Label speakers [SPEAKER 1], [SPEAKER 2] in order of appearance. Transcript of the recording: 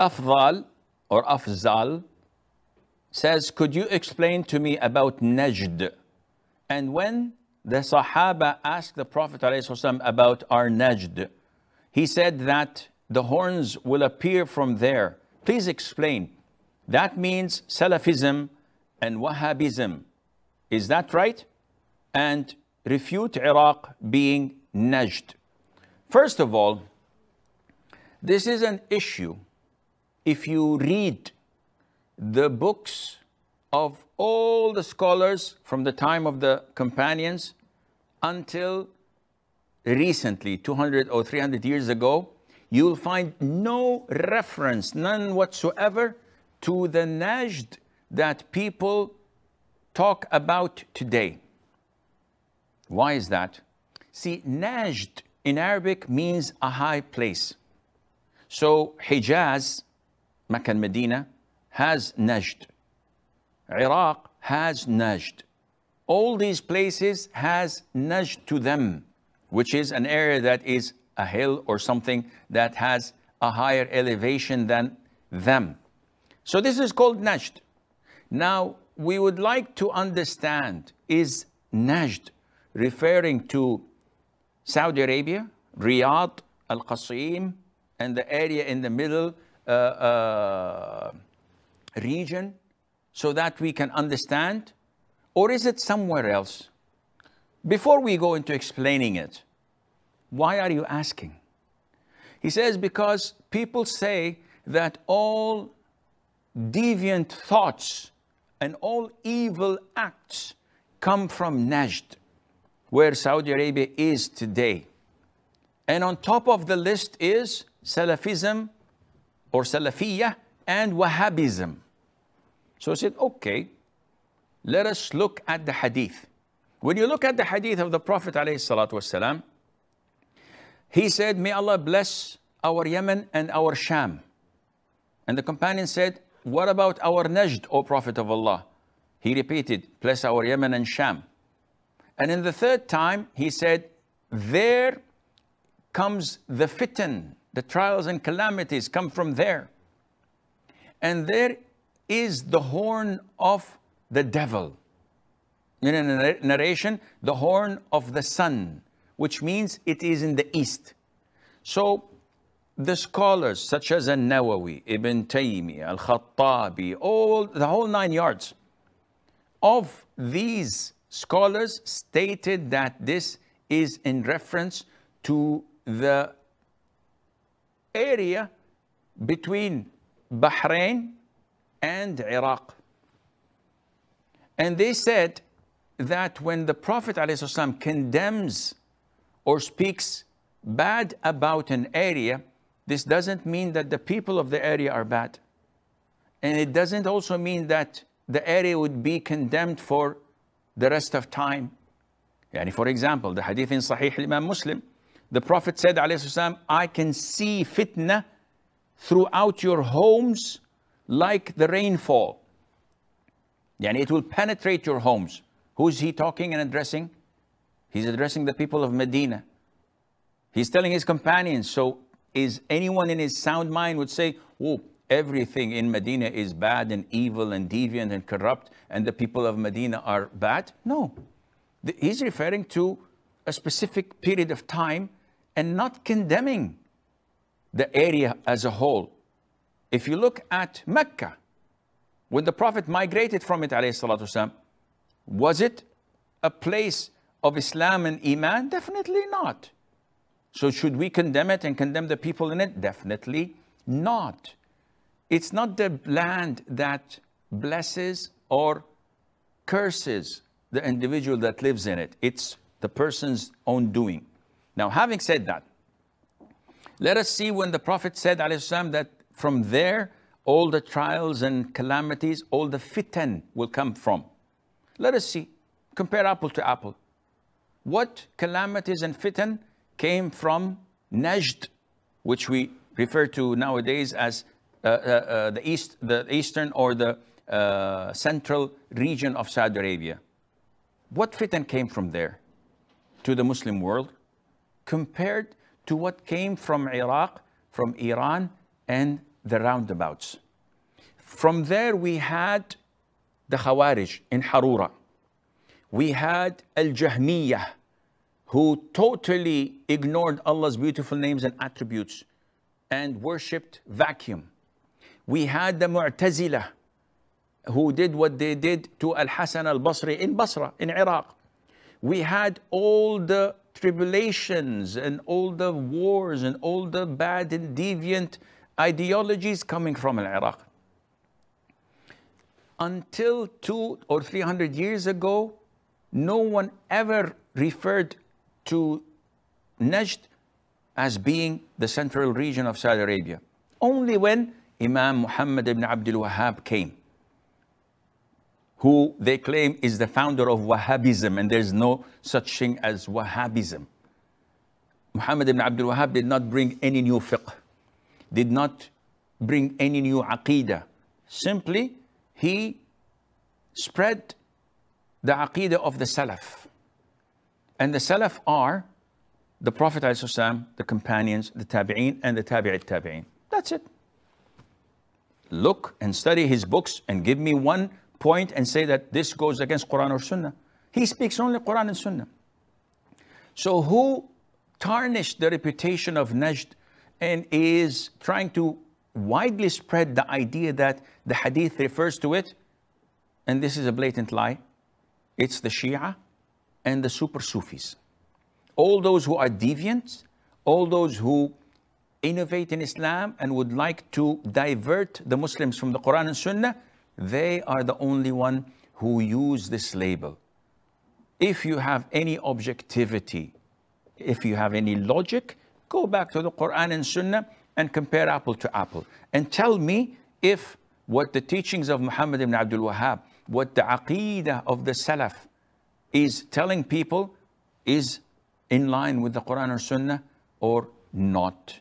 [SPEAKER 1] Afdal or Afzal says, could you explain to me about Najd? And when the Sahaba asked the Prophet ﷺ about our Najd, he said that the horns will appear from there. Please explain. That means Salafism and Wahhabism. Is that right? And refute Iraq being Najd. First of all, this is an issue. If you read the books of all the scholars from the time of the companions until recently, 200 or 300 years ago, you'll find no reference, none whatsoever, to the Najd that people talk about today. Why is that? See, Najd in Arabic means a high place. So Hijaz, Mecca and Medina, has Najd. Iraq has Najd. All these places has Najd to them, which is an area that is a hill or something that has a higher elevation than them. So this is called Najd. Now, we would like to understand, is Najd referring to Saudi Arabia, Riyadh, Al-Qasim, and the area in the middle region, so that we can understand? Or is it somewhere else? Before we go into explaining it, why are you asking? He says, because people say that all deviant thoughts and all evil acts come from Najd, where Saudi Arabia is today. And on top of the list is Salafism or Salafiyah and Wahhabism. So I said, okay, let us look at the hadith. When you look at the hadith of the Prophet ﷺ, he said, may Allah bless our Yemen and our Sham. And the companion said, what about our Najd, O Prophet of Allah? He repeated, bless our Yemen and Sham. And in the third time, he said, there comes the fitan, the trials and calamities come from there. And there is the horn of the devil. In a narration, the horn of the sun, which means it is in the east. So the scholars such as An-Nawawi, Ibn Taymiyyah, Al-Khattabi, the whole 9 yards of these scholars stated that this is in reference to the area between Bahrain and Iraq. And they said that when the Prophet ﷺ condemns or speaks bad about an area, this doesn't mean that the people of the area are bad. And it doesn't also mean that the area would be condemned for the rest of time. Yani for example, the hadith in Sahih Imam Muslim, the Prophet said, ﷺ, I can see fitna throughout your homes like the rainfall. Yani it will penetrate your homes. Who's he talking and addressing? He's addressing the people of Medina. He's telling his companions. So is anyone in his sound mind would say, oh, everything in Medina is bad and evil and deviant and corrupt, and the people of Medina are bad? No. He's referring to a specific period of time and not condemning the area as a whole. If you look at Mecca, when the Prophet migrated from it, ﷺ, was it a place of Islam and Iman? Definitely not. So should we condemn it and condemn the people in it? Definitely not. It's not the land that blesses or curses the individual that lives in it. It's the person's own doing. Now, having said that, let us see when the Prophet said, ﷺ, that from there, all the trials and calamities, all the fitan will come from. Let us see. Compare apple to apple. What calamities and fitan came from Najd, which we refer to nowadays as the eastern or the central region of Saudi Arabia? What fitan came from there to the Muslim world compared to what came from Iraq, from Iran, and the roundabouts. From there we had the Khawarij in Harura. We had Al-Jahmiyyah, who totally ignored Allah's beautiful names and attributes and worshipped vacuum. We had the Mu'tazila, who did what they did to Al-Hasan al-Basri in Basra, in Iraq. We had all the tribulations and all the wars and all the bad and deviant ideologies coming from Iraq. Until 200 or 300 years ago, no one ever referred to Najd as being the central region of Saudi Arabia. Only when Imam Muhammad ibn Abdul Wahhab came, who they claim is the founder of Wahhabism, and there's no such thing as Wahhabism. Muhammad ibn Abdul Wahhab did not bring any new fiqh, did not bring any new aqeedah. Simply, he spread the aqeedah of the Salaf. And the Salaf are the Prophet ﷺ, the companions, the Tabi'een, and the Tabi'it Tabi'een. That's it. Look and study his books and give me one point and say that this goes against Quran or Sunnah. He speaks only Quran and Sunnah. So who tarnished the reputation of Najd and is trying to widely spread the idea that the hadith refers to it? And this is a blatant lie. It's the Shia and the super Sufis. All those who are deviant, all those who innovate in Islam and would like to divert the Muslims from the Quran and Sunnah, they are the only one who use this label. If you have any objectivity, if you have any logic, go back to the Quran and Sunnah and compare apple to apple. And tell me if what the teachings of Muhammad ibn Abdul Wahhab, what the aqeedah of the Salaf is telling people is in line with the Quran or Sunnah or not.